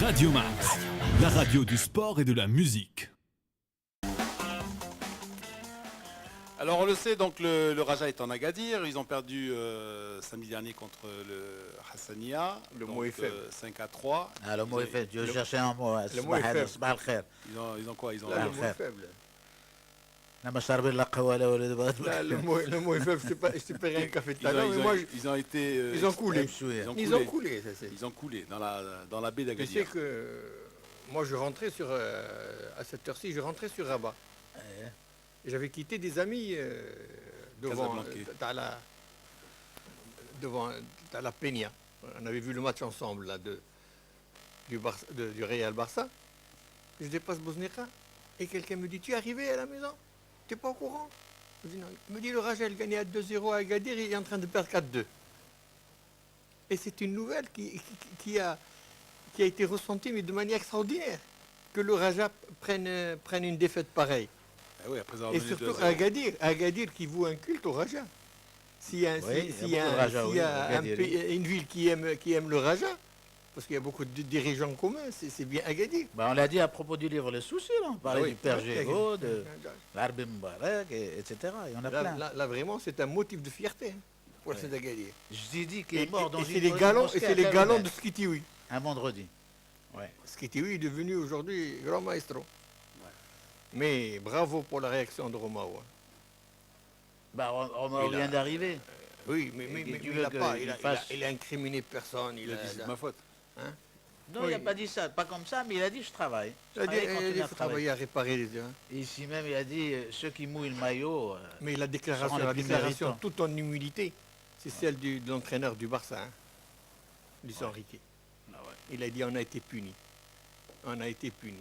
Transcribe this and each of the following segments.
Radio Max, la radio du sport et de la musique. Alors on le sait, donc le Raja est en Agadir. Ils ont perdu samedi dernier contre le Hassania. Le mot est faible. 5-3. Ah, le mot est faible. Je cherchais un mot. Le mot est faible. Ils ont quoi? Ils ont Là, le mot est faible. Non, mais ça la kawala ou le Là, le mot est faible. Je t'ai payé un café tout à l'heure, mais moi, ils ont été. ils ont coulé. Ils ont coulé, ça c'est. Ils ont coulé dans la baie Je d'Agadir. sais que moi, je rentrais à cette heure-ci, je rentrais sur Rabat. Et j'avais quitté des amis devant la Peña. On avait vu le match ensemble là, du Real Barça. Je dépasse Bosneka et quelqu'un me dit: tu es arrivé à la maison? Tu n'es pas au courant? Je dis non. Il me dit: le Raja gagnait à 2-0 à Agadir, il est en train de perdre 4-2. Et c'est une nouvelle qui a été ressentie, mais de manière extraordinaire, que le Raja prenne une défaite pareille. Ah oui, après avoir Et mené surtout 2-0. Agadir qui voue un culte au Raja. S'il y a une ville qui aime le Raja, parce qu'il y a beaucoup de dirigeants communs, c'est bien Agadir. Ben, on l'a dit à propos du livre Le Souci, là. On parlait Ah oui. du Père Géraud, de l'Arbi Moubarak, etc. Il y en a plein. Là, vraiment, c'est un motif de fierté pour la d'Agadir. Je t'ai dit qu'il est mort dans c'est une les galants, mosquée c'est à les Kaloumel, galants de Skitiwi. un vendredi. Ouais. Skitiwi est devenu aujourd'hui grand maestro. Mais bravo pour la réaction de Romao. Bah, on Il vient a- d'arriver. Oui, mais tu il veux n'a pas, qu'il il a fasse- incriminé personne. Il a dit c'est de ma faute. Non, Oui. il n'a pas dit ça, pas comme ça, mais il a dit je travaille. Il a dit Travaille, continue il à faut travailler à réparer les uns. Et ici même, il a dit ceux qui mouillent le maillot. Mais Seront la les plus déclaration, méritants. tout en humilité, c'est celle de l'entraîneur du Barça, Luis Enrique. Ah ouais. Il a dit: on a été punis. On a été punis.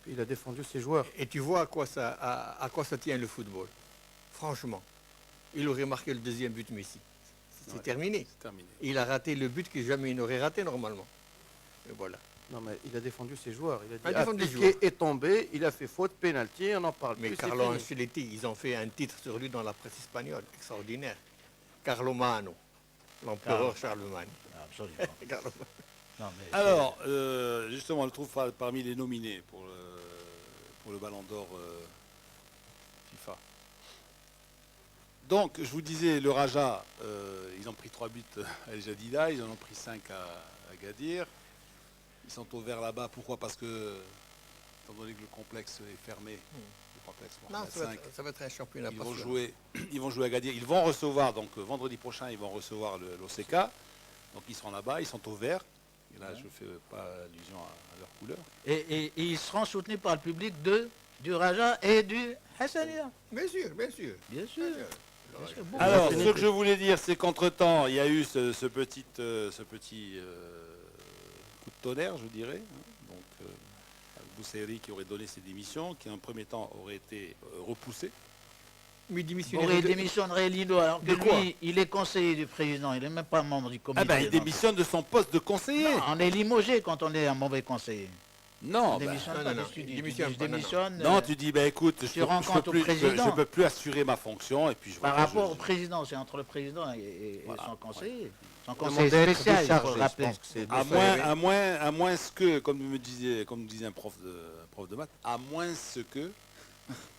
Il a défendu ses joueurs. Et tu vois à quoi ça tient le football. Franchement, il aurait marqué le deuxième but Messi. C'est Ouais. terminé. C'est terminé. Il a raté le but que jamais il n'aurait raté normalement. Et voilà. Non, mais il a défendu ses joueurs. Il a dit: Il a défendu les Piqué joueurs. est tombé, il a fait faute, pénalty, on en parle Mais plus. Carlo c'est fini. Ancelotti, ils ont fait un titre sur lui dans la presse espagnole, extraordinaire. Carlo Mano, l'empereur Charlemagne. Absolument. Carlo- Non, mais Alors, justement, on le trouve parmi les nominés pour le Ballon d'Or FIFA. Donc, je vous disais, le Raja, ils ont pris 3 buts à El Jadida, ils en ont pris 5 à Agadir. Ils sont au vert là-bas. Pourquoi? Parce que, étant donné que le complexe est fermé, le complexe Non, Mohamed V, ça va être un championnat ils vont passionnant. jouer à Agadir. Ils vont recevoir, donc vendredi prochain, ils vont recevoir l'OCK. Donc ils seront là-bas, ils sont au vert. Et là, je ne fais pas allusion à leur couleur. et ils seront soutenus par le public du Raja et du Hassania. Bien sûr, bien sûr. Bien sûr. Bien sûr. Bon, Alors, fini. ce que je voulais dire, c'est qu'entre-temps, il y a eu ce petit coup de tonnerre, je dirais. Donc, Boussaïri qui aurait donné ses démissions, qui en premier temps aurait été repoussé. Mais bon, démissionnaire il de- démissionnerait Lino, alors que de quoi lui, il est conseiller du président, il n'est même pas membre du comité. Ah ben, il non. démissionne de son poste de conseiller. Non, on est limogé quand on est un mauvais conseiller. Non, On ben, démissionne non, pas, non, qu'est-ce que tu il dis? démissionne Je pas, non, non. démissionne. non, tu dis, ben écoute, je rencontres au président. peux plus assurer ma fonction et puis je Par vois que rapport je- au président, c'est entre le président et Voilà, son conseiller. Son Demandez conseiller à être spécial, il faut déchargé, le je rappeler. pense que c'est à moins ce que, comme me disait un prof de maths, à moins ce que,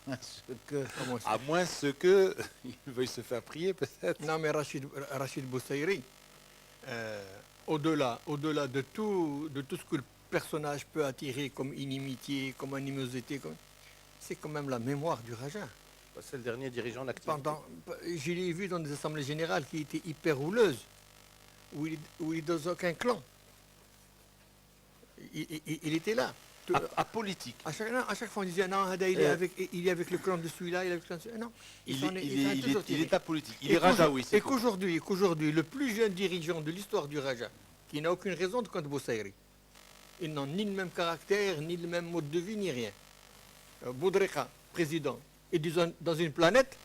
Comment ça à moins ce que, il veuille se faire prier peut-être. Non, mais Rachid Boussaïri, au-delà de tout ce que le personnage peut attirer comme inimitié, comme animosité, c'est quand même la mémoire du Raja. C'est le dernier dirigeant en activité. Je l'ai vu dans des assemblées générales qui étaient hyper rouleuses, où il est dans aucun clan. Il était là. Apolitique. À chaque fois, on disait non, Hada, il est avec le clan de celui-là, il est avec le clan de celui-là. Non, Il est apolitique. Il est Rajaoui. c'est Et tout. qu'aujourd'hui, le plus jeune dirigeant de l'histoire du Raja, qui n'a aucune raison de contre Boussaïri, ils n'ont ni le même caractère, ni le même mode de vie, ni rien. Boudreka, président, est dans une planète,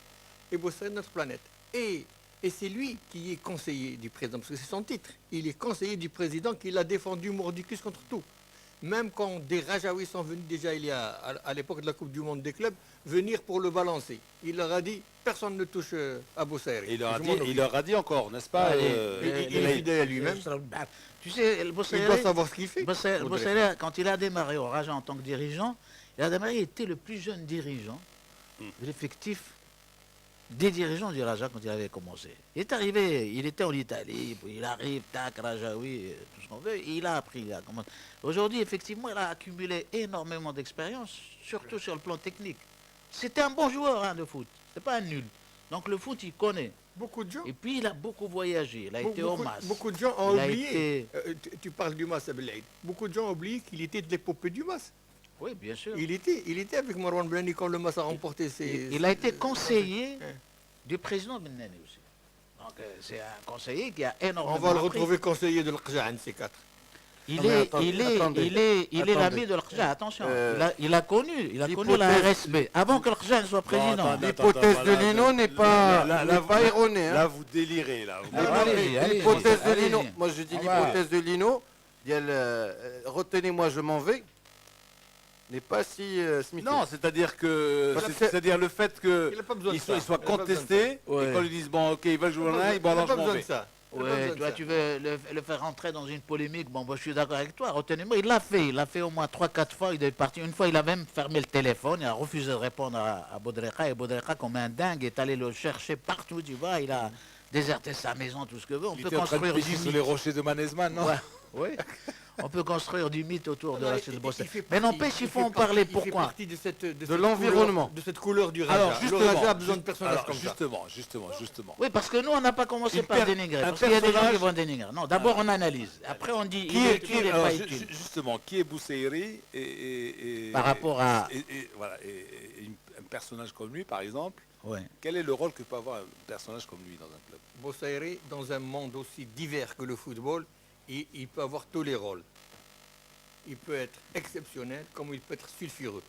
et Boussaïri notre planète. Et c'est lui qui est conseiller du président, parce que c'est son titre. Il est conseiller du président qui l'a défendu mordicus contre tout. même quand des Rajaouis sont venus déjà il y a, à l'époque de la Coupe du Monde des clubs, venir pour le balancer. Il leur a dit, personne ne touche à Boussaïri. Et Je m'en occupe. il leur a dit encore, n'est-ce pas il est fidèle à lui-même. Tu sais, le Il Boussaïri, doit savoir ce qu'il fait. Boussaïri, quand il a démarré au Raja en tant que dirigeant, il était le plus jeune dirigeant de l'effectif des dirigeants du Raja quand il avait commencé. Il est arrivé, il était en Italie, puis il arrive, tac, Rajaoui, tout ce qu'on veut, et il a appris. Il a commencé. Aujourd'hui, effectivement, il a accumulé énormément d'expérience, surtout sur le plan technique. C'était un bon joueur hein, de foot, c'est pas un nul. Donc le foot, il connaît. Beaucoup de gens. Et puis il a beaucoup voyagé, il a été au Mas. Beaucoup de gens ont Il a oublié. été- Tu parles du Mas Abelaïd. Beaucoup de gens ont oublié qu'il était de l'épopée du Mas. Oui, bien sûr. Il était avec Marwan Blani quand le Mas a remporté ses. Il a été conseiller du président Benani aussi. Donc c'est un conseiller qui a énormément On va le appris. retrouver conseiller de l'Qja, un de ces quatre. Il Non, mais est, attendez, il est, attendez, il est, il est attendez. l'ami de l'Arja, attention. Euh, Il a connu la l'hypothèse- RSB avant que l'Arja ne soit président. attendez. L'hypothèse de voilà, Lino n'est pas, là, pas erronée. hein. Là, vous délirez, là. Allez-y, allez-y, L'hypothèse de allez-y. Lino, moi je dis On va- l'hypothèse de Lino, retenez-moi, je m'en vais, n'est pas si smithée. Non, c'est-à-dire que, Parce que- c'est-à-dire le fait Il n'a pas besoin de qu'il ça. soit Il n'a pas besoin de contesté, Ouais. et qu'on lui dise, bon, ok, il va jouer ça. là, il Il n'a balance, pas je m'en besoin de vais. ça. Il n'a pas Ouais, besoin de toi, ça. tu veux le faire rentrer dans une polémique. Bon, moi, je suis d'accord avec toi. Retenez-moi, il l'a fait au moins 3-4 fois. Il est parti. Une fois, il a même fermé le téléphone. Il a refusé de répondre à Boudreka. Et Boudreka, comme un dingue, est allé le chercher partout. Tu vois, il a déserté sa maison, tout ce que veut. On Il peut était en train de construire du pêcher sur mythe. les rochers de Manezman, non Ouais, ouais. On peut construire du mythe autour de Non, Rachid il Bossé. fait Mais partie- n'empêche, il faut fait en parler. partie- il fait Pourquoi partie de cette l'environnement. couleur- de cette couleur du Raja. Alors, Le justement, Raja a besoin de personnages alors, comme ça. justement. Oui, parce que nous, on n'a pas commencé Une par per- dénigrer. un Parce qu'il y a des gens personnage- qui vont dénigrer. Non, d'abord, on analyse. Après, on dit Qui il est, est utile, il n'est alors, pas utile. justement, qui est Boussaïri et Par rapport à- voilà, et un personnage comme lui, par exemple, Ouais. quel est le rôle que peut avoir un personnage comme lui dans un club? Boussaïri, dans un monde aussi divers que le football, il peut avoir tous les rôles. Il peut être exceptionnel comme il peut être sulfureux.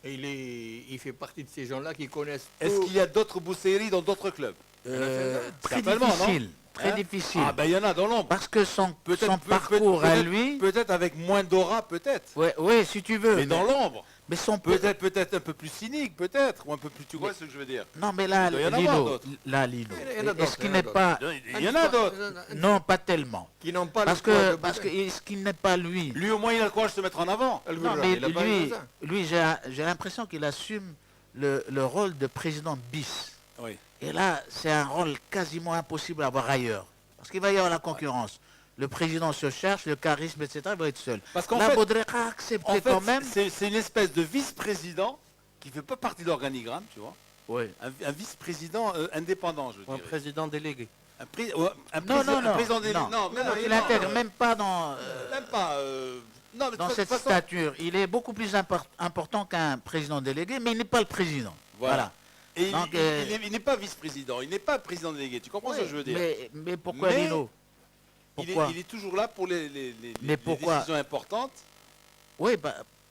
Et il fait partie de ces gens-là qui connaissent Est-ce tout. qu'il y a d'autres Boussaïri dans d'autres clubs? Très Certainement, non difficile. Très Hein? difficile. Ah ben il y en a dans l'ombre. Parce que son Peut-être parcours à peut-être- lui. Peut-être avec moins d'aura, peut-être. Ouais, si tu veux. Mais dans l'ombre. mais son Peut-être un peu plus cynique, peut-être, ou un peu plus. Tu vois ce que je veux dire? Non, mais là, Il doit y en avoir Lino. d'autres. Là, Lino. Il y en a d'autres, Est-ce qu'il il y en a n'est pas. Il y en a d'autres. Non, pas tellement. Qui n'ont pas Parce le poids que, de parce que Boussaïri. est-ce qu'il n'est pas lui. Lui au moins il a le courage de se mettre en avant. El Non, Gourra, mais il a pas lui, besoin de ça. lui j'ai l'impression qu'il assume le rôle de président bis. Oui. Et là, c'est un rôle quasiment impossible à avoir ailleurs. Parce qu'il va y avoir la concurrence. Le président se cherche, le charisme, etc. Il va être seul. Parce qu'en Là, fait- Boudreka a accepté En fait, quand même. c'est une espèce de vice-président qui fait pas partie de l'organigramme, tu vois. Oui. Un vice-président indépendant, je Ou un dirais. président délégué. Un, pré- ouais, un Non, président- non, un non. président des- non. non, mais non, il non, n'intègre même pas dans, même pas. Non, mais de dans toute cette façon, stature. Il est beaucoup plus important qu'un président délégué, mais il n'est pas le président. Voilà. Et Donc, il n'est pas vice-président, il n'est pas président délégué. Tu comprends ce que je veux dire? Mais pourquoi Mais Lino? Pourquoi il est toujours là pour les Mais pourquoi décisions importantes. Oui,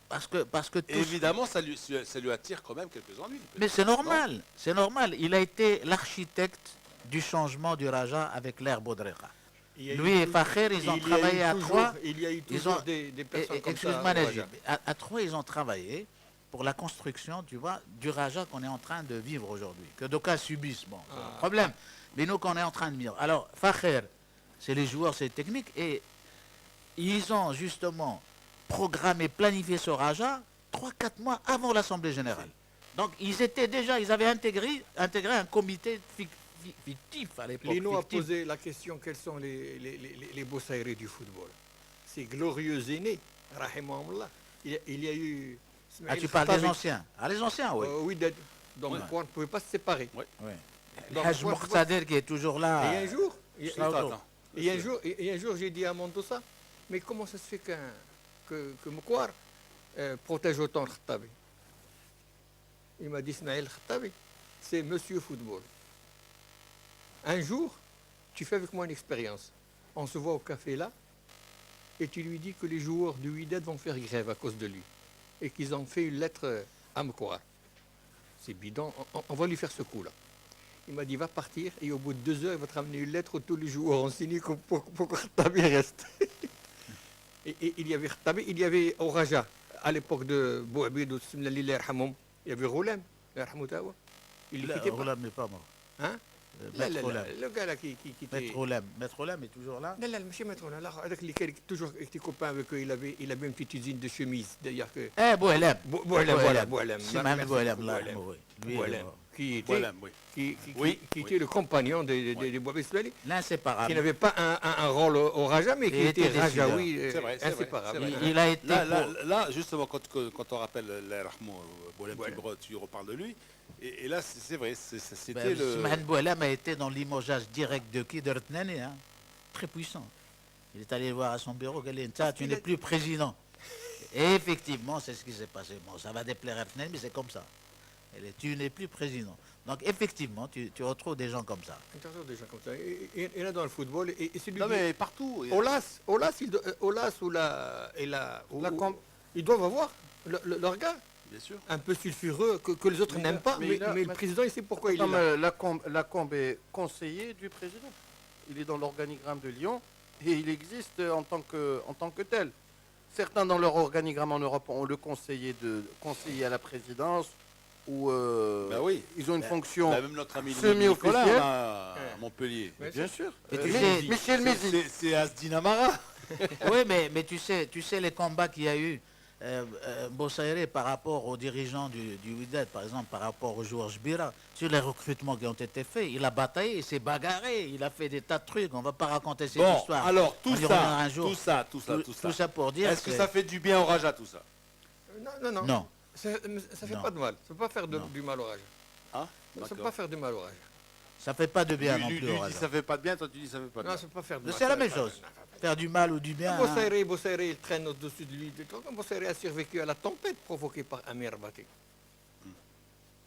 parce que Et tous- évidemment, ça lui attire quand même quelques ennuis. Mais c'est normal, c'est normal. Il a été l'architecte du changement du Raja avec l'ère Boudreka. Il y a eu Lui et tout- Fakher, ils ont il y a eu travaillé à toujours- trois. Il y a eu Ils toujours ont- des personnes comme ça. Excuse-moi, au Najib. Raja. À trois, ils ont travaillé pour la construction, tu vois, du Raja qu'on est en train de vivre aujourd'hui. Que d'aucuns subissent, bon, c'est un problème. Mais nous, qu'on est en train de vivre. Alors, Fakher, c'est les joueurs, c'est les techniques. Et ils ont justement programmé, planifié ce Raja 3-4 mois avant l'Assemblée Générale. Donc, ils avaient intégré un comité fictif à l'époque. Lino a fictif. posé la question quels sont les Boussaïris du football. Ces glorieux aînés, rahimahumullah. Il y a eu. Ah, Ismail tu parles des Khattabi. anciens. Ah, les anciens, oui. Oui, donc Ouais. on ne pouvait pas se séparer. Oui. Donc, Haj moi, Mokhtader qui est toujours là. Et un jour, Attends. et un jour, j'ai dit à Montosa, mais comment ça se fait que Moukwar protège autant Khattabi? Il m'a dit, Ismail Khattabi, c'est Monsieur Football. Un jour, tu fais avec moi une expérience. On se voit au café là, et tu lui dis que les joueurs du Wydad vont faire grève à cause de lui, et qu'ils ont fait une lettre à Moukwar. C'est bidon, on va lui faire ce coup-là. Il m'a dit, va partir, et au bout de 2 heures, il va te ramener une lettre où tous les joueurs ont signé pour que Khattabi reste. Et il y avait Khattabi, il y avait au Raja, à l'époque de Bouhabid ou Simla Lillah Yarhamoum, il y avait Roulem, Yarhamou Tawa. Il ne Là, quittait pas. Roulem n'est pas mort. Hein? Maître Roulem. Le gars là qui était. Maître Roulem. Maître Roulem est toujours là. Non, non, monsieur Maître Roulem, là, avec lesquels toujours était copain avec eux, il avait une petite usine de chemises, d'ailleurs que. Eh, Bouhelem. Bouhelem, voilà, Bouhelem. Simon Merci Bouhelem, beaucoup, là. Bouhelem. Oui. Lui, il est Bouhelem, mort. qui était, Voilà, oui. qui Oui, était le compagnon de Bouhabid Souali, qui L'inséparable. n'avait pas un rôle au Raja, mais qui Il était était Rajaoui, C'est vrai, c'est vrai, inséparable. c'est vrai. Il a été. Là, justement, quand on rappelle l'Arahmo, Boulem, Voilà. tu reparles de lui. Et là, c'est vrai, c'était Ben, le. Simon Bouhelem a été dans limogeage direct de qui? De Rtnani, hein. Très puissant. Il est allé voir à son bureau, il a dit, ça, tu n'es plus président. Et effectivement, c'est ce qui s'est passé. Bon, ça va déplaire à Rtnani, mais c'est comme ça. Tu n'es plus président. Donc effectivement, tu retrouves des gens comme ça. Attention, des gens comme ça. Et là, dans le football, et celui Non, qui- mais partout. Olas ou ils doivent avoir leur gars Bien sûr. un peu sulfureux que les autres Mais n'aiment là- pas, mais là- mais le président, il sait pourquoi il est Comme là. Lacombe est conseiller du président. Il est dans l'organigramme de Lyon et il existe en tant que tel. Certains dans leur organigramme en Europe ont le conseiller à la présidence ou Bah oui. ils ont une fonction. Bah, même notre ami semi-officiel. Nicolas à Montpellier. Ouais, Bien sûr. Et tu Mi- sais- Michel Mézi. C'est Asdin Amara. Oui, mais tu sais les combats qu'il y a eu Bossaire par rapport aux dirigeants du Wydad, par exemple, par rapport aux joueurs Jbira, sur les recrutements qui ont été faits. Il a bataillé, il s'est bagarré, il a fait des tas de trucs. On ne va pas raconter cette Bon, histoire. alors, On y reviendra un jour. tout ça. pour dire Est-ce que ça fait du bien au Raja, tout ça? Non. Non. Ça fait Non. pas de mal. Ça ne peut pas faire Non. du mal au Raja. Hein? Ça ne peut D'accord. pas faire du mal au Raja. Ça fait pas de bien non Lui plus. dit au Raja. ça fait pas de bien, toi tu dis ça fait pas de Non, bien. ça ne peut pas faire de mal. C'est la Ça même fait pas- chose. Faire du mal ou du bien. hein. Bossaire, il traîne au-dessus de lui. Bossaire a survécu à la tempête provoquée par Amir Bati.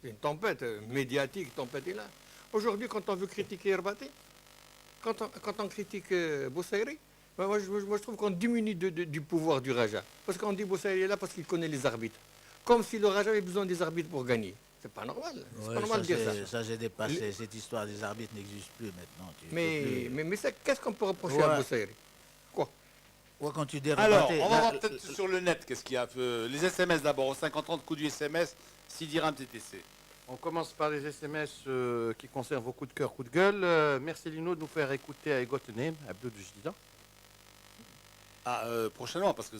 C'est une tempête médiatique, tempête est là. Aujourd'hui, quand on veut critiquer Herbati, quand on critique Bossaire, ben moi, je trouve qu'on diminue du pouvoir du Raja. Parce qu'on dit Bossaire est là parce qu'il connaît les arbitres. Comme si le Raja avait besoin des arbitres pour gagner. C'est pas normal. C'est Ouais, pas normal de dire ça. Ça, j'ai dépassé. Cette histoire des arbitres n'existe plus maintenant. Tu peux Mais, plus- qu'est-ce qu'on peut reprocher Ouais. à Bossaire? Quoi? Ouais, quand tu dis Alors, rebattre, on va là, voir peut-être sur le net qu'est-ce qu'il y a. Les SMS d'abord, au 50-30, coût du SMS, 6 dirhams TTC. On commence par les SMS qui concernent vos coups de cœur, coups de gueule. Merci Lino de nous faire écouter à Egot Nem, Abdou de Jdida. Ah, prochainement, parce que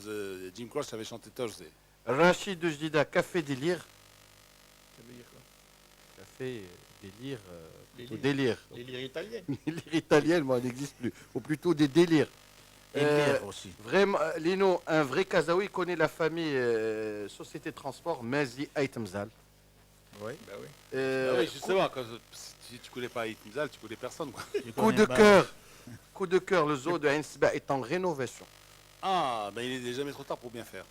Jim Croce avait chanté Thursday. Rachid de Jdida, Café Délire. Ça veut dire quoi? Café Délire, plutôt Délire. délire. Les lires italiennes. Délire italien, moi, elle n'existe plus. Ou plutôt des délires. et bière aussi. Vraiment, Lino, un vrai Kazaoui connaît la famille Société Transport Mazi Aitemzal. Bah oui. Ah oui, justement, si tu connais pas Itmzal, tu connais personne. Quoi. Tu Coup connais de pas- cœur. Coup de cœur, le zoo de Hensba est en rénovation. Ah, ben il est jamais trop tard pour bien faire.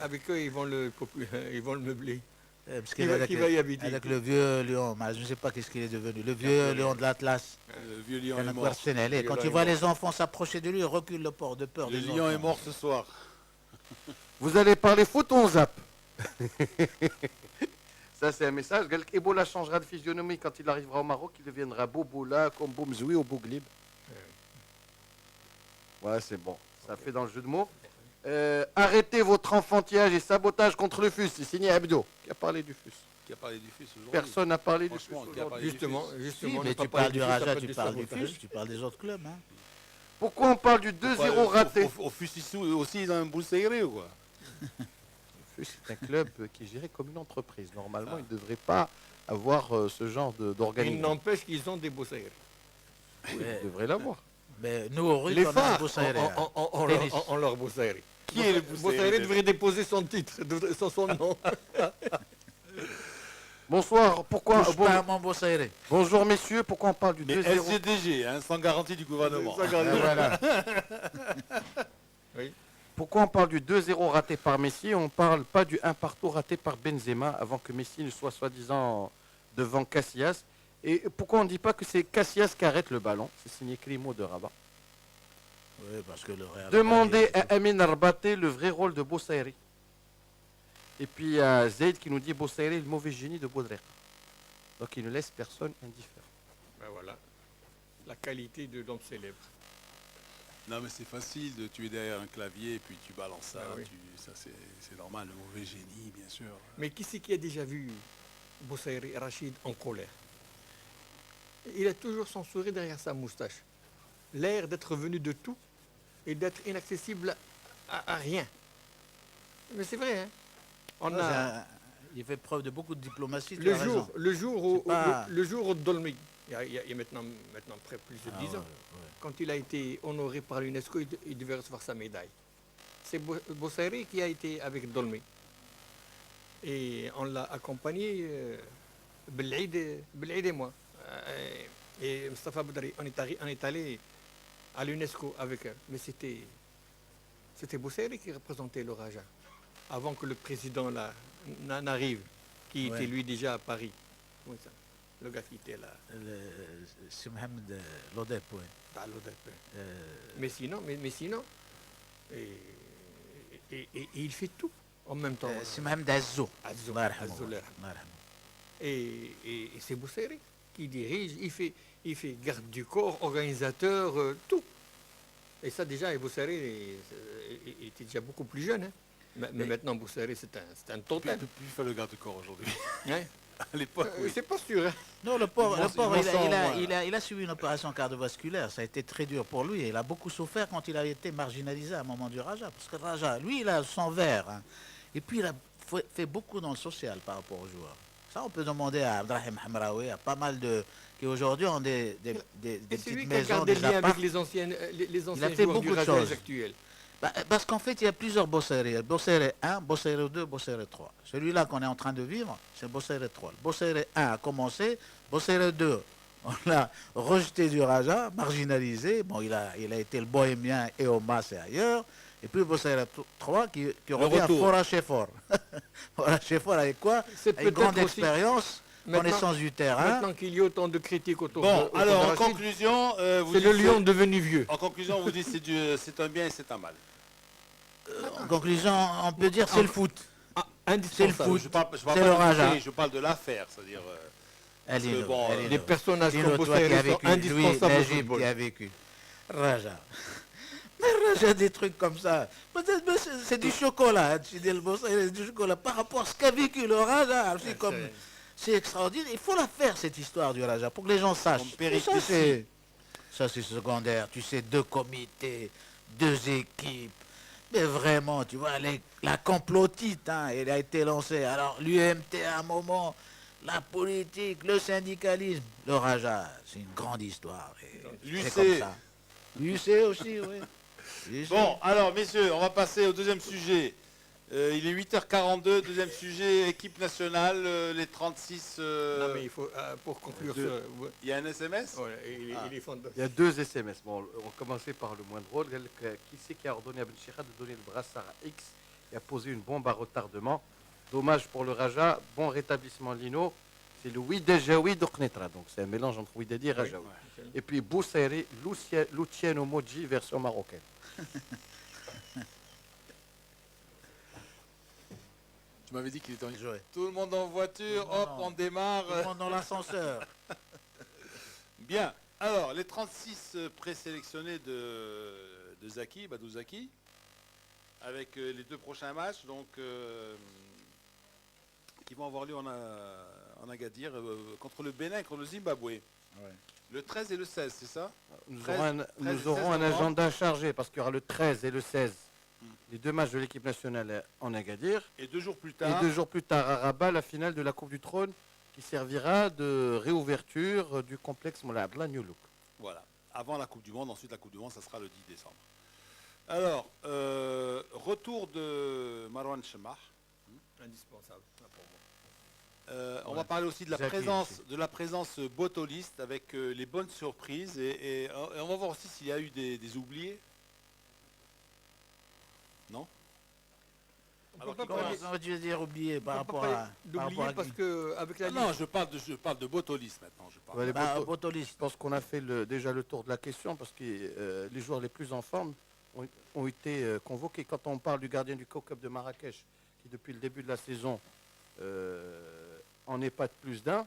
Avec eux, ils vont le meubler. Parce Qui qu'il est va- avec, qui va y habiter? avec le vieux lion, mais je ne sais pas qu'est-ce qu'il est devenu. Le vieux lion de l'Atlas. Le vieux lion Il y en est a mort. quoi, Sénélé. Quand Le tu lion vois est les enfants s'approcher de lui, recule le port de peur Le des lion enfants. est mort ce soir. Vous allez parler foot, on zappe. Ça, c'est un message. Ebola changera de physionomie quand il arrivera au Maroc. Il deviendra Bobola, comme Boumzoui ou Bouglib. Ouais, c'est bon. Ça fait dans le jeu de mots. Arrêtez votre enfantillage et sabotage contre le FUS. C'est signé Abdo qui a parlé du FUS. Qui a parlé du fils aujourd'hui? Personne n'a parlé du FUS. Franchement, qui a parlé du Justement, fils. justement. Si, on mais n'a pas tu parlé parles du fils, ça Raja, peut tu être parles du sabotage. FUS, tu parles des autres clubs. Hein. Pourquoi on parle du 2-0 raté Au fils aussi, ils ont un boule serré ou quoi? Le FUS, c'est un club qui est géré comme une entreprise. Normalement, il ne devrait pas avoir ce genre Il d'organisme. n'empêche qu'ils ont des Bossaires. Il devrait l'avoir. Mais nous, au RUT, Les on a un phares beau salaire. Tennis. ont leur Bossaire. Qui est le Bossaire devrait déposer son titre, son nom. Bonsoir. Pourquoi Touche pas à mon beau salaire. Bonjour messieurs. Pourquoi on parle du Mais 2-0 SGDG, hein, sans garantie du gouvernement. Voilà. Oui. Pourquoi on parle du 2-0 raté par Messi et on ne parle pas du 1 partout raté par Benzema avant que Messi ne soit soi-disant devant Casillas? Et pourquoi on ne dit pas que c'est Casillas qui arrête le ballon? C'est signé Climo de Rabat. Oui, parce que le Real. Demandez à Amin Arbaté le vrai rôle de Bossairi. Et puis il y a Zaid qui nous dit Bossairi est le mauvais génie de Baudelaire. Donc il ne laisse personne indifférent. Ben voilà, la qualité de l'homme célèbre. Non, mais c'est facile de tuer derrière un clavier et puis tu balances ça. Ah oui. Ça, c'est normal, le mauvais génie, bien sûr. Mais qui c'est qui a déjà vu Boussaïri Rachid en colère? Il a toujours son sourire derrière sa moustache. L'air d'être venu de tout et d'être inaccessible à rien. Mais c'est vrai, hein? On a Il fait preuve de beaucoup de diplomatie. tu le as jour, raison. le jour où, C'est pas- le jour où Dolmy, il y a maintenant près plus de Ah 10 ans, ouais, ouais. quand il a été honoré par l'UNESCO, il devait recevoir sa médaille. C'est Boussaïri qui a été avec Dolmy. Et on l'a accompagné, Belhaïd et moi. Et Mustafa Boudari, on est allé à l'UNESCO avec elle. Mais c'était Boussaïri qui représentait le Raja, avant que le président là n'arrive, qui Ouais. était lui déjà à Paris. Comment ça? Le gars qui était là, C'est Mohamed Lodep, ouais. à l'ODEP. Euh, Mais sinon, et il fait tout en même temps. c'est Mohamed Azzou. Azzou, Allah yarhamou. Azzou, Allah yarhamou. Allah yarhamou. Et c'est Boussaïri qui dirige, il fait garde du corps, organisateur, tout. Et ça déjà, et Boussaïri il était déjà beaucoup plus jeune. Hein. Mais maintenant, Boussaïri, c'est un Il ne totem. peut plus faire le garde du corps aujourd'hui. Hein. À l'époque, oui. C'est pas sûr. Hein. Non, le pauvre, Ils le vont- pauvre, ils vont s'en- il a subi une opération cardiovasculaire. Ça a été très dur pour lui. Il a beaucoup souffert quand il a été marginalisé à un moment du Raja. Parce que le Raja, lui, il a son verre. Hein. Et puis, il a fait beaucoup dans le social par rapport aux joueurs. Ça, on peut demander à Abdrahim Hamraoui, à pas mal de... qui aujourd'hui ont des Et c'est petites lui qui a maisons, gardé des le lien apparts. avec les anciens fait joueurs du beaucoup de Raja choses. actuel. Bah, parce qu'en fait, il y a plusieurs Bosséré. Bosséré 1, Bosséré 2, Bosséré 3. Celui-là qu'on est en train de vivre, c'est Bosséré 3. Le Bosséré 1 a commencé, Bosséré 2, on l'a rejeté du Raja, marginalisé. Bon, il a été le bohémien et au Mas et ailleurs. Et puis Bosséré 3 qui revient à retour. Fora Chefor. Fora Chefor avec quoi? C'est Avec grande peut-être aussi- expérience, Maintenant- connaissance du terrain. Maintenant qu'il y a autant de critiques autour Bon, de alors, en Rachid, conclusion, vous c'est le dites- lion devenu vieux. En conclusion, vous dites c'est un bien et c'est un mal. En conclusion, on peut dire c'est le foot. Ah, C'est le indispensable. foot. Je parle C'est pas le du Raja. côté, je parle de l'affaire, c'est-à-dire. Allez, bon, Les personnages Dino, comme toi qui Boussaïri as sont vécu, indispensables lui, au Najib football. qui a vécu. Raja. Mais Raja, des trucs comme ça. Peut-être mais c'est du chocolat, hein, tu dis le Bosséré, c'est du chocolat. Par rapport à ce qu'a vécu le Raja, c'est extraordinaire. Il faut la faire, cette histoire du Raja, pour que les gens sachent. Comme Ça, péripétie. c'est secondaire. Tu sais, 2 comités, 2 équipes. Mais vraiment, tu vois, la complotite, hein, elle a été lancée. Alors, l'UMT à un moment, la politique, le syndicalisme, le Raja, c'est une grande histoire. et L'UC. c'est comme ça. L'UC aussi, oui. L'UC. Bon, alors, messieurs, on va passer au deuxième sujet. Il est 8h42, deuxième sujet, équipe nationale, les 36... Non, mais il faut, pour conclure deux. ce... ouais, Il y a un SMS ouais, il est fondamental. Il y a 2 SMS. Bon, on va commencer par le moins drôle. Qui c'est qui a ordonné à Ben Chira de donner le brassard à X et a posé une bombe à retardement? Dommage pour le Raja. Bon rétablissement Lino. C'est le Ouidajaoui d'Oknetra. Donc c'est un mélange entre Ouidadi et Rajaoui. Et puis Boussaïri, Luciano Moji, version marocaine. Tu m'avais dit qu'il était en... Joué. Tout le monde en voiture, Non, hop, non. on démarre. Tout le monde dans l'ascenseur. Bien. Alors, les 36 présélectionnés de Zaki, Badou Zaki, avec les 2 prochains matchs, donc qui vont avoir lieu en Agadir, contre le Bénin et contre le Zimbabwe. Le 13 et le 16, c'est ça? Nous 13 aurons un, 13 nous et aurons 16 un novembre. agenda chargé parce qu'il y aura le 13 et le 16. Les 2 matchs de l'équipe nationale en Agadir. Et 2 jours plus Et tard, 2 jours plus tard à Rabat, la finale de la Coupe du Trône qui servira de réouverture du complexe Moulay Abdallah New Look. voilà, avant la Coupe du Monde, ensuite la Coupe du Monde, ça sera le 10 décembre. Alors, retour de Marwan Chemah. Indispensable, là, pour moi. On va parler aussi de la Zaki présence botoliste avec les bonnes surprises et on va voir aussi s'il y a eu des oubliés. Non? Alors, peut pas qui Comment commence tu veux dire oublier par On peut rapport pas à... par d'oublier rapport à parce qui? que avec la Non, liste, je parle de botoliste maintenant. Je parle. Ouais, les Bah, boto- botoliste. Je pense qu'on a fait déjà le tour de la question parce que les joueurs les plus en forme ont été convoqués. Quand on parle du gardien du Koukab de Marrakech, qui depuis le début de la saison en est pas de plus d'un,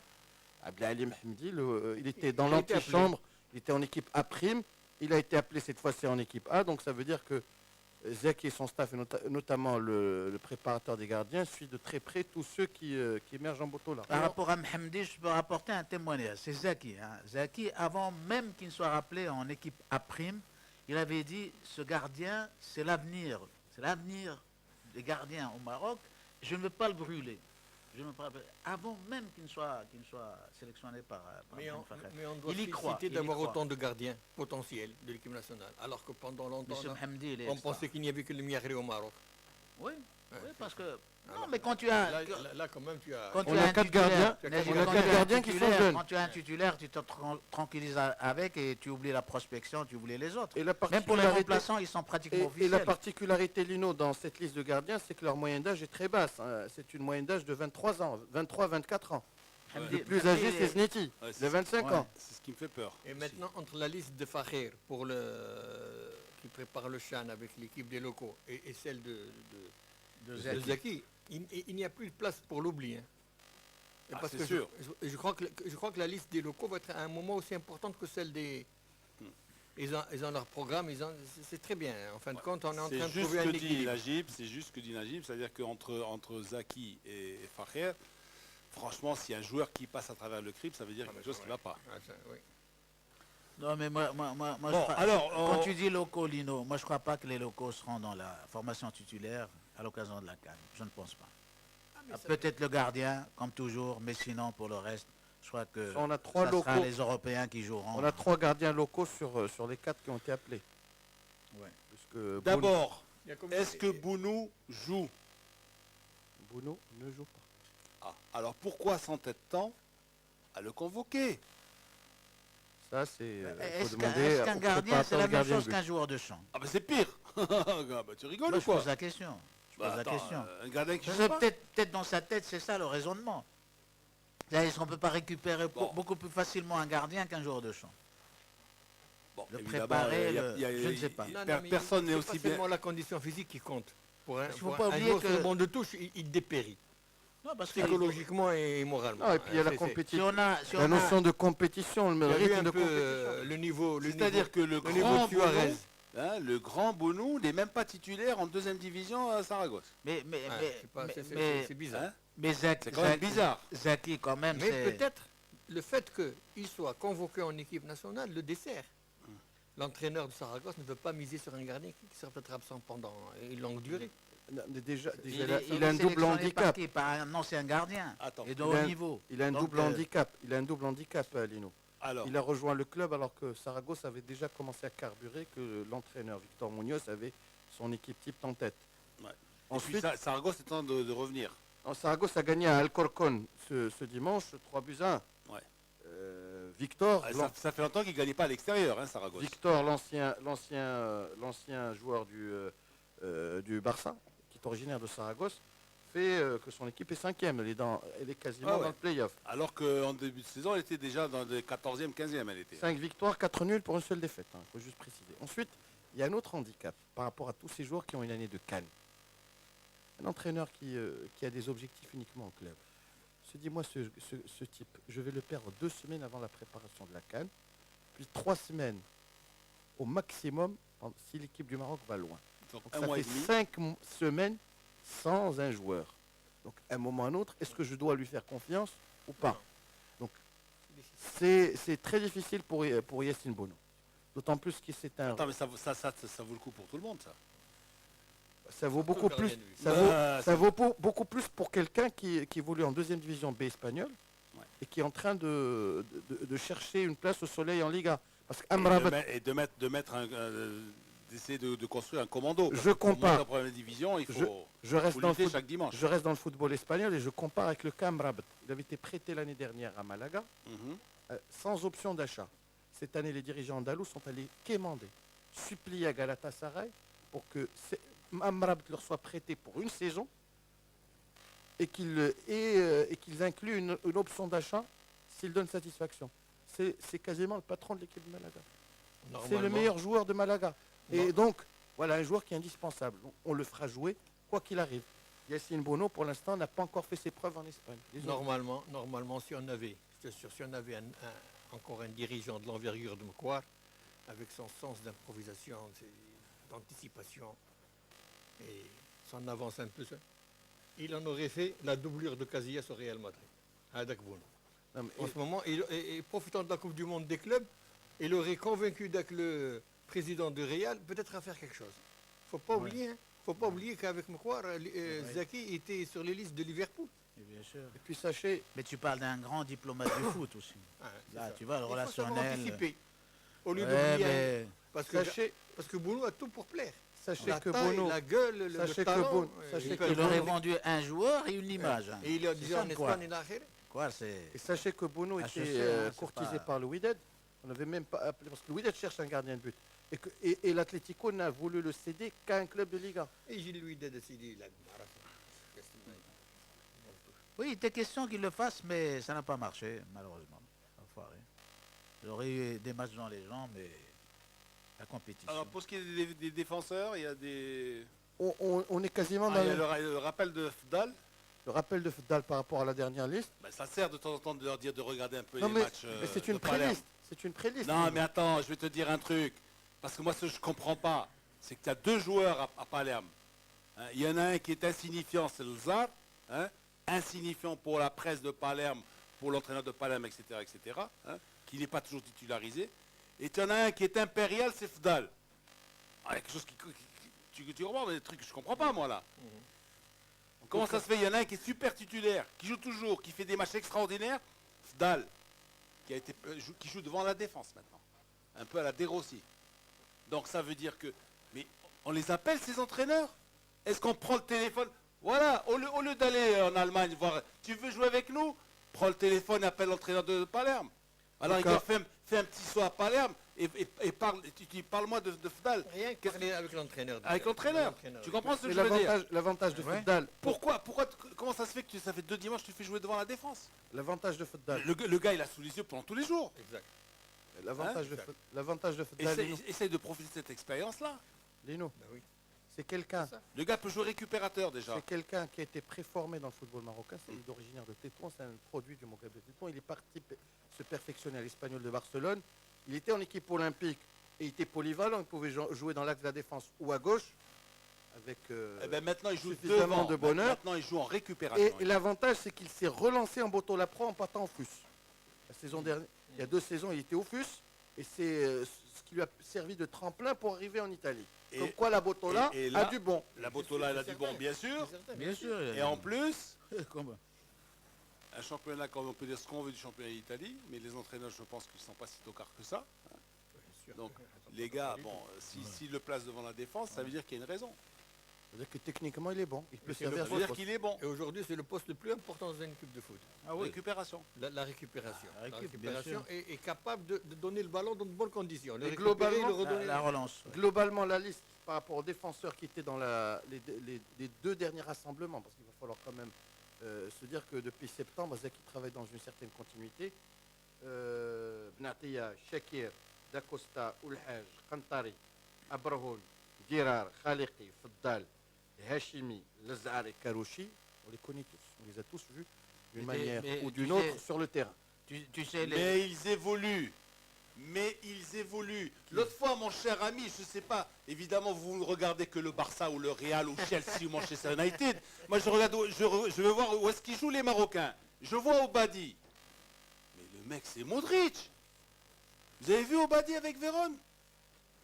Abdelali Mahmoudi, il était dans Il a été l'antichambre, il était en équipe A', Il a été appelé cette fois-ci en équipe A, donc ça veut dire que Zaki et son staff, et notamment le préparateur des gardiens, suit de très près tous ceux qui émergent en Botola. Par rapport à Mohamedi, je peux rapporter un témoignage. C'est Zaki. Hein. Zaki, avant même qu'il ne soit rappelé en équipe A', il avait dit ce gardien, c'est l'avenir. C'est l'avenir des gardiens au Maroc. Je ne veux pas le brûler. Je ne veux pas le brûler. Avant même qu'il ne soit sélectionné par Mais on, Mohamed Fakher. mais on doit Il y croit, féliciter il y d'avoir croit. autant de gardiens potentiels de l'équipe nationale. Alors que pendant longtemps, Monsieur Mohamedi, il est on extra. pensait qu'il n'y avait que le Miagri au Maroc. Oui, Ouais. oui, parce que... Non, Alors, mais quand tu as... Là, quand même, tu as... Quand On tu a as un quatre titulaire, gardiens, Najib, on a quand quatre tu as un gardiens qui sont titulaire, jeunes. Quand tu as un titulaire, tu te tranquillises avec et tu oublies la prospection, tu oublies les autres. Et la Même pour les particularité- remplaçants, ils sont pratiquement Et officiels. la particularité, Lino, dans cette liste de gardiens, c'est que leur moyenne d'âge est très basse. Hein. C'est une moyenne d'âge de 23 ans, 23-24 ans. Mohamedi- Le plus Mohamedi, âgé, c'est Zneti, Ouais, de 25 ouais. ans. C'est ce qui me fait peur. Et maintenant, entre la liste de Fakher pour qui prépare le Chan avec l'équipe des locaux et celle de Zaki, il n'y a plus de place pour l'oubli. Hein. Et Ah, parce c'est que sûr. je crois que la liste des locaux va être à un moment aussi importante que celle des... Ils ont leur programme, c'est très bien. En fin de compte, on est en train C'est de juste trouver un que dit équilibre. Najib, c'est juste que dit Najib, c'est-à-dire qu'entre Zaki et Fakher, franchement, s'il y a un joueur qui passe à travers le crible, ça veut dire quelque chose qui ne va pas. Ah, ça, oui. Non, mais moi Bon, je crois- alors, quand on- tu dis locaux, Lino, moi je ne crois pas que les locaux seront dans la formation titulaire à l'occasion de la CAN. Je ne pense pas. Peut-être le gardien, comme toujours, mais sinon, pour le reste, je crois que On a trois ça sera locaux. les Européens qui joueront. On a 3 gardiens locaux sur les 4 qui ont été appelés. Ouais. Puisque D'abord, Il y a combien- est-ce que Bounou joue? Bounou ne joue pas. Ah, alors pourquoi s'entête tant à le convoquer? Ça, c'est. Est-ce faut qu'un demander est-ce qu'un au gardien, c'est la préparateur même gardien chose de but. qu'un joueur de champ? Ah bah c'est pire. Ah, bah, tu rigoles Moi, ou je pose quoi? la question. Je pose Bah, la attends, question. un gardien qui Parce joue que pas? peut-être dans sa tête, c'est ça le raisonnement. Est-ce qu'on ne peut pas récupérer Bon. beaucoup plus facilement un gardien qu'un joueur de champ? Bon, le évidemment, préparer, il je ne sais pas. Non, per- mais personne n'est c'est aussi pas bien. seulement la condition physique qui compte. Pour un, Parce qu'il faut pour pas un oublier joueur sur que- le banc de touche, il dépérit. Non, parce que Psychologiquement et moralement. Non, et puis il y a la C'est- si compétition. on a, si La on a- notion de compétition, le Il y a eu rythme un de peu compétition. le niveau. C'est-à-dire que le le niveau grand de Suarez. Bounou, hein, le grand Bounou n'est même pas titulaire en deuxième division à Saragosse. mais Ouais, c'est pas- c'est- c'est- mais- c'est bizarre. Hein? mais C'est quand même bizarre. Zaki, quand même, Mais c'est... peut-être le fait qu'il soit convoqué en équipe nationale le dessert. L'entraîneur de Saragosse ne veut pas miser sur un gardien qui sera peut-être absent pendant une longue durée. Non, mais déjà, Il il a est un double sélectionné handicap. par qui? Par un ancien gardien. Attends. Et de Il haut a un- niveau. Il a un Donc, double handicap. Il a un double handicap, Lino. Alors, Il a rejoint le club alors que Saragosse avait déjà commencé à carburer, que l'entraîneur Victor Munoz avait son équipe type en tête. Ouais. Ensuite, Saragosse est en train de revenir. Saragosse a gagné à Alcorcon ce dimanche, 3 buts à 1. Ouais. Victor, Ah, ça fait longtemps qu'il ne gagnait pas à l'extérieur, hein, Saragosse. Victor, l'ancien joueur du Barça, qui est originaire de Saragosse, fait que son équipe est 5e. Elle est quasiment Ah ouais. dans le play-off. Alors qu'en début de saison, elle était déjà dans le 14e, 15e, elle était. 5 victoires, 4 nuls pour une seule défaite. Il faut juste préciser. Ensuite, il y a un autre handicap par rapport à tous ces joueurs qui ont une année de Cannes. Un entraîneur qui a des objectifs uniquement au club se dit, moi, ce type, je vais le perdre 2 semaines avant la préparation de la Cannes, puis 3 semaines au maximum si l'équipe du Maroc va loin. Donc, Donc un ça mois fait et demi. 5 semaines sans un joueur. Donc à un moment ou à un autre, est-ce que je dois lui faire confiance ou pas? Donc c'est très difficile pour Yacine Bono. D'autant plus que c'est un... Attends, mais ça vaut le coup pour tout le monde, ça. Ça vaut beaucoup le plus. gardien de but. Ça vaut beaucoup plus pour quelqu'un qui évolue en deuxième division B espagnole Ouais. et qui est en train de chercher une place au soleil en Liga. Parce Et qu'Amrabat, d'essayer de construire un commando. Parce Je que pour monter compare. en première division, il faut je reste dans le lutter foot- chaque dimanche. je reste dans le football espagnol et je compare avec le cas Amrabat. Il avait été prêté l'année dernière à Malaga Mhm. sans option d'achat. Cette année, les dirigeants andalous sont allés quémander, supplier à Galatasaray pour que Amrabat leur soit prêté pour une saison et qu'ils incluent une option d'achat s'il donne satisfaction. C'est quasiment le patron de l'équipe de Malaga. C'est le Normalement, meilleur joueur de Malaga. Et Non. donc, voilà un joueur qui est indispensable. On le fera jouer quoi qu'il arrive. Yacine Bono, pour l'instant, n'a pas encore fait ses preuves en Espagne. Désolé. Normalement, si on avait, je te sûr, si on avait encore un dirigeant de l'envergure de Moukwar, avec son sens d'improvisation, d'anticipation, et son avance un peu, il en aurait fait la doublure de Casillas au Real Madrid. Hadak Bounou. Non, mais En ce moment, et profitant de la Coupe du Monde des clubs, il aurait convaincu le président du Real peut-être à faire quelque chose. Faut pas oublier, hein. Faut pas oublier qu'avec Moukwar, Zaki était sur les listes de Liverpool. Et bien sûr. Et puis sachez, Mais tu parles d'un grand diplomate du foot aussi. Ah, c'est Là, ça. tu vois, le Il faut savoir relationnel. anticiper, au lieu Ouais, d'oublier. mais Parce que Bounou a tout pour plaire. sachez La que taille, Bono, la gueule, le sachez que talent. Bono- sachez il que peut il aurait vendre- vendu un joueur et une image. hein. Et il a C'est dit ça, en quoi. Espagne, il a acheté. Quoi, c'est. et sachez que Bono HEC, était hein, c'est courtisé pas- par le Wydad. On n'avait même pas appelé, parce que le Wydad cherche un gardien de but. Et l'Atlético n'a voulu le céder qu'à un club de Liga. Et j'ai lui décidé, il a Oui, il était question qu'il le fasse, mais ça n'a pas marché, malheureusement. Enfoiré. Il aurait eu des matchs dans les jambes, mais la compétition. Alors pour ce qui est des défenseurs, il y a des. On est quasiment Ah, dans il y a le rappel de Fdal. le rappel de Fdal par rapport à la dernière liste. Ben, ça sert de temps en temps de leur dire de regarder un peu Non, les mais, matchs. mais c'est de une Palerme. préliste. C'est une préliste. Non, mais attends, je vais te dire un truc. Parce que moi, ce que je comprends pas, c'est que tu as deux joueurs à Palerme. Hein, il y en a un qui est insignifiant, c'est le Zar. Hein, insignifiant pour la presse de Palerme, pour l'entraîneur de Palerme, etc., etc., hein, qui n'est pas toujours titularisé. Et tu en as un qui est impérial, c'est Fdal. Ah, quelque chose tu comprends, des trucs que je comprends pas, moi, là. Comment ça se fait? Il y en a un qui est super titulaire, qui joue toujours, qui fait des matchs extraordinaires. Fdal, qui joue devant la défense maintenant. Un peu à la De Rossi. Donc ça veut dire que... Mais on les appelle, ces entraîneurs? Est-ce qu'on prend le téléphone? Voilà, au lieu d'aller en Allemagne voir... Tu veux jouer avec nous? Prends le téléphone et appelle l'entraîneur de Palerme. Alors il D'accord. fait un petit saut à Palerme et parle-moi de Fdal. Rien que parler avec l'entraîneur. Avec l'entraîneur. Tu comprends ce que Mais je veux dire? l'avantage de Ouais. Fdal, Comment ça se fait que ça fait 2 dimanches que tu fais jouer devant la défense? l'avantage de Fdal, Le gars, il a sous les yeux pendant tous les jours. Exact. l'avantage de Fdal, Essaye de profiter de cette expérience-là. Lino, Ben oui. c'est quelqu'un. C'est ça. Le gars peut jouer récupérateur déjà. C'est quelqu'un qui a été préformé dans le football marocain, c'est originaire de Tétouan, c'est un produit du Maghreb de Tétouan. Il est parti se perfectionner à l'Espagnol de Barcelone. Il était en équipe olympique et il était polyvalent. Il pouvait jouer dans l'axe de la défense ou à gauche. Avec, Eh ben maintenant, il joue suffisamment devant. de bonheur. Maintenant, il joue en récupération. et l'avantage, c'est qu'il s'est relancé en Boto Lapro en partant au FUS. La saison dernière, il y a 2 saisons, il était au FUS et c'est ce qui lui a servi de tremplin pour arriver en Italie. Et- Comme quoi la Botola et a là- du bon. La Botola, elle a du bon, bien sûr. Bien sûr. Et en plus, Comment un championnat, comme on peut dire ce qu'on veut du championnat d'Italie, mais les entraîneurs, je pense qu'ils ne sont pas si tocards que ça. Donc, les gars, bon, s'il le place devant la défense, ça veut dire qu'il y a une raison. C'est-à-dire que techniquement, il est bon. Il peut Mais c'est servir Ça à veut ce dire poste. qu'il est bon. Et aujourd'hui, c'est le poste le plus important dans une équipe de foot. Ah oui. Récupération. La récupération. La récup, bien récupération est capable de donner le ballon dans de bonnes conditions. Le Et récupérer, globalement, le redonner. La relance. Globalement, la liste par rapport aux défenseurs qui étaient dans les 2 derniers rassemblements, parce qu'il va falloir quand même se dire que depuis septembre, Zaki travaille dans une certaine continuité. Benatia, Shakir, Dacosta, Oulhaj, Kantari, Abrahoun, Dirar, Khaliqi, Fdal, Hashimi, Lazare, Karouchi, on les connaît tous, on les a tous vus d'une Mais manière mais ou tu d'une sais- autre sur le terrain. Tu sais, Mais ils évoluent. Mais ils évoluent. L'autre fois, mon cher ami, je ne sais pas, évidemment, vous ne regardez que le Barça ou le Real ou Chelsea ou Manchester United. Moi, je regarde, je veux voir où est-ce qu'ils jouent les Marocains. Je vois Obadi. Mais le mec, c'est Modric. Vous avez vu Obadi avec Vérone?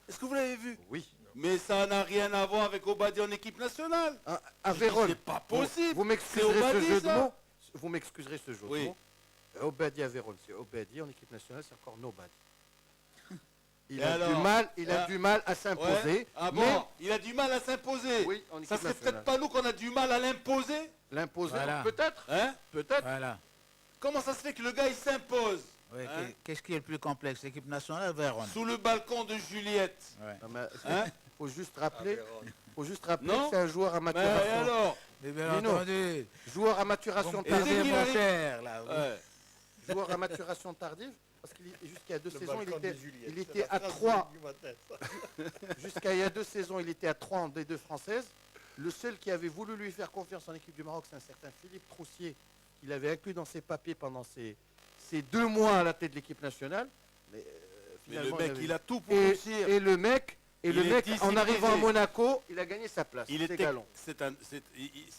Est-ce que vous l'avez vu? Oui. Mais ça n'a rien à voir avec Obadi en équipe nationale. À Vérone, C'est pas possible. vous m'excuserez C'est ce Obadi, jeu de ça. mots. Vous m'excuserez ce jeu Oui. de mots. Obadi à Vérone, c'est Obadi en équipe nationale, c'est encore Nobody. Il Et a alors il a Ah. du mal à s'imposer. Ouais. Ah bon, mais il a du mal à s'imposer. Oui, en Ça équipe serait nationale. peut-être pas nous qu'on a du mal à l'imposer? L'imposer, Voilà. peut-être, Hein? peut-être. Voilà. Comment ça se fait que le gars il s'impose Ouais, Hein? Qu'est-ce qui est le plus complexe, l'équipe nationale ou Vérone? sous le balcon de Juliette? Ouais. Non, mais Hein? faut juste rappeler, Non. que c'est un joueur à Mais maturation. alors Mais bien Lino. entendu. Joueur à maturation Et c'est tardive. qu'il mon arrive cher, là. oui. Ouais. Joueur à maturation tardive. Parce qu'il jusqu'à il y a 2 Le saisons, balcon de Juliette, il c'est était la à phrase 3. du matin, ça. Jusqu'à il y a 2 saisons, il était à 3 en D2 française. Le seul qui avait voulu lui faire confiance en équipe du Maroc, c'est un certain Philippe Troussier, qu'il avait inclus dans ses papiers pendant ces 2 mois à la tête de l'équipe nationale. Mais Mais le à mec, mon avis. il a tout pour Et, réussir. et le mec, Il est en discipliné. arrivant à Monaco, il a gagné sa place. Il est, c'est tec- Galon. c'est un- c'est-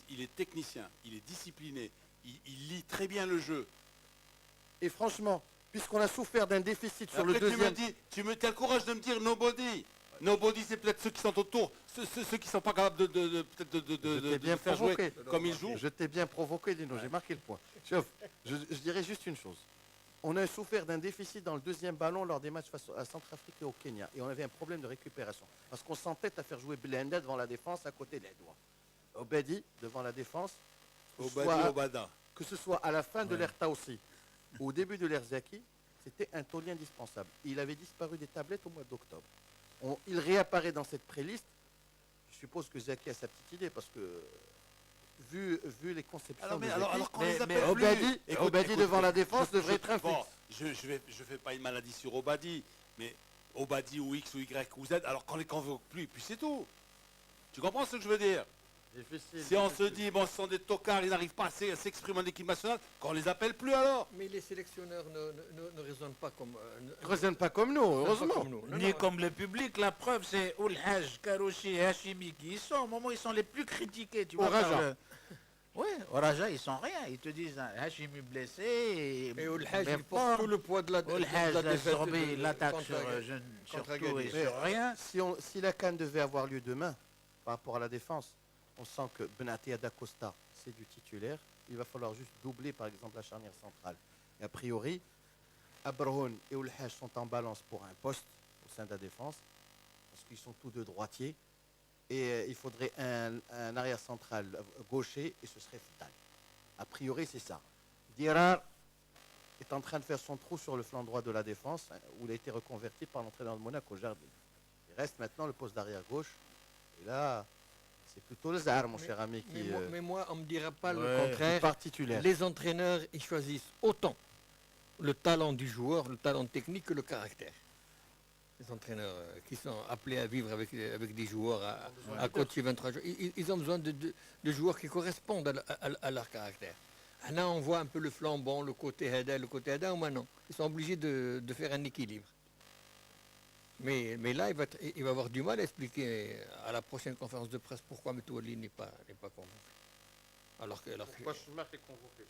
il est technicien, il est discipliné, il lit très bien le jeu. Et franchement, puisqu'on a souffert d'un déficit sur le Après, deuxième... tu as le courage de me dire nobody. Nobody, c'est peut-être ceux qui sont autour, ceux qui sont pas capables peut-être Je t'ai bien faire jouer provoqué. comme ils jouent. Je t'ai bien provoqué, Dino, j'ai marqué le point. Chef, je dirais juste une chose. On a souffert d'un déficit dans le deuxième ballon lors des matchs face à Centrafrique et au Kenya. Et on avait un problème de récupération. Parce qu'on s'entête à faire jouer Blenda devant la défense à côté des doigts. Obedi devant la défense. Obada. Que ce soit à la fin de l'ère Taossi ou au début de l'ère Zaki, c'était un taulier indispensable. Il avait disparu des tablettes au mois d'octobre. Il réapparaît dans cette préliste. Je suppose que Zaki a sa petite idée parce que, vu les conceptions Alors, de mais, Zaki, alors qu'on les appelle plus. Obadi, Écoute, Obadi écoute, devant la défense devrait être un bon, fixe. je fais pas une maladie sur Obadi, mais Obadi ou X ou Y ou Z, alors qu'on les convoque plus, puis c'est tout. Tu comprends ce que je veux dire? Difficile, Si on se difficile. dit, bon, ce sont des tocards, ils n'arrivent pas à s'exprimer en équipe nationale, qu'on les appelle plus alors. Mais les sélectionneurs ne raisonnent pas comme... Ils ne raisonnent pas comme nous, heureusement. Ni comme le public, la preuve c'est Oulhaj, Karouchi, Hachimi qui y sont. Au moment où ils sont les plus critiqués, tu vois. Au Raja. par le- Oui, au Raja, ils sont rien. Ils te disent hein, Hachimi blessé. Et Oulhaj, mais il porte fort. tout le poids de la Oulhaj la a défaite absorbé de- l'attaque contre- sur contre tout et Agadir. sur rien. Si la CAN devait avoir lieu demain, par rapport à la défense, on sent que Benatia d'Acosta, c'est du titulaire. Il va falloir juste doubler, par exemple, la charnière centrale. Et a priori, Abrahoun et Oulhaj sont en balance pour un poste au sein de la défense, parce qu'ils sont tous deux droitiers. Et il faudrait un arrière central gaucher, et ce serait fatal. A priori, c'est ça. Dirar est en train de faire son trou sur le flanc droit de la défense, hein, où il a été reconverti par l'entraîneur de Monaco, Jardim. Il reste maintenant le poste d'arrière gauche. Et là, c'est plutôt le Zahar, mon cher ami, qui Mais moi, on ne me dira pas le Ouais. contraire. part titulaire. Les entraîneurs, ils choisissent autant le talent du joueur, le talent technique que le caractère. Les entraîneurs qui sont appelés à vivre avec des joueurs à coacher 23 jours, ils ont besoin de joueurs qui correspondent à leur caractère. Là, on voit un peu le flambant, le côté Hada, ou maintenant. Ils sont obligés de faire un équilibre. Mais là, il va avoir du mal à expliquer à la prochaine conférence de presse pourquoi Metouali n'est pas convoqué. Pourquoi Schmach est convoqué?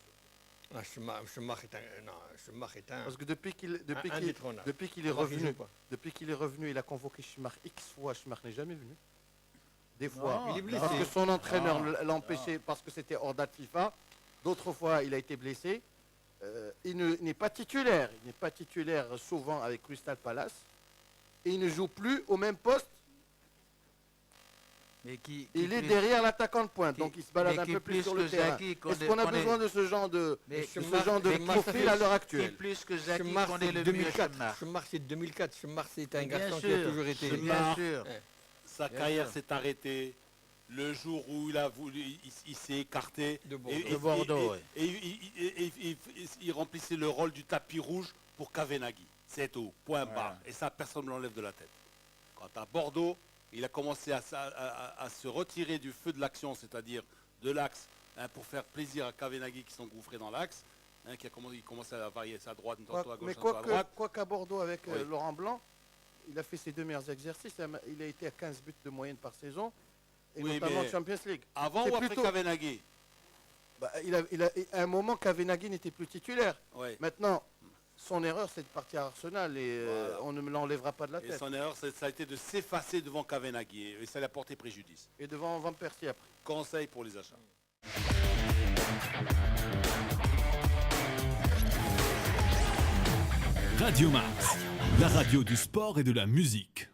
Schmach est un... Parce que depuis qu'il indétrônable. est Alors qu'il revenu, joue pas. il a convoqué Schmach X fois. Schmach n'est jamais venu. Des fois, Non, il est blessé. parce que son entraîneur Non, l'a empêché parce que c'était hors date FIFA. D'autres fois, il a été blessé. Il n'est pas titulaire. Il n'est pas titulaire souvent avec Crystal Palace. Et il ne joue plus au même poste. Mais qui Il est plus- derrière l'attaquant de pointe. qui- Donc il se balade mais un qui peu plus plus sur que le terrain. Zaki Est-ce qu'on a connaît- besoin de ce genre de Mais Schmach- profil à l'heure Qui actuelle? plus que Zaki Schmach, connaît c'est le mieux 2004. Schmach. Schmach, c'est 2004. Schmach, c'est un Bien garçon qui a sûr, toujours été... bien Schmach. sûr. Sa Bien carrière sûr. s'est arrêtée le jour où il s'est écarté De Bordeaux. De Bordeaux, ouais. il remplissait le rôle du tapis rouge pour Kavenaghi. C'est tout, point barre. Et ça, personne ne l'enlève de la tête. Quant à Bordeaux, il a commencé à se retirer du feu de l'action, c'est-à-dire de l'axe, hein, pour faire plaisir à Kavenaghi qui s'engouffrait dans l'axe, hein, il commençait à varier sa droite, tantôt à gauche, Mais tantôt à droite. quoi qu'à Bordeaux avec Oui. Laurent Blanc, il a fait ses 2 meilleurs exercices. Il a été à 15 buts de moyenne par saison, et Oui, notamment mais en Champions League. Avant C'est ou après plutôt- Kavenaghi? Bah, à un moment, Kavenaghi n'était plus titulaire. Ouais. Maintenant, son erreur, c'est de partir à Arsenal et Voilà. on ne me l'enlèvera pas de la Et tête. son erreur, ça a été de s'effacer devant Kavenaghi et ça lui a porté préjudice. Et devant Van Persie après. Conseil pour les achats. Radio Max, la radio du sport et de la musique.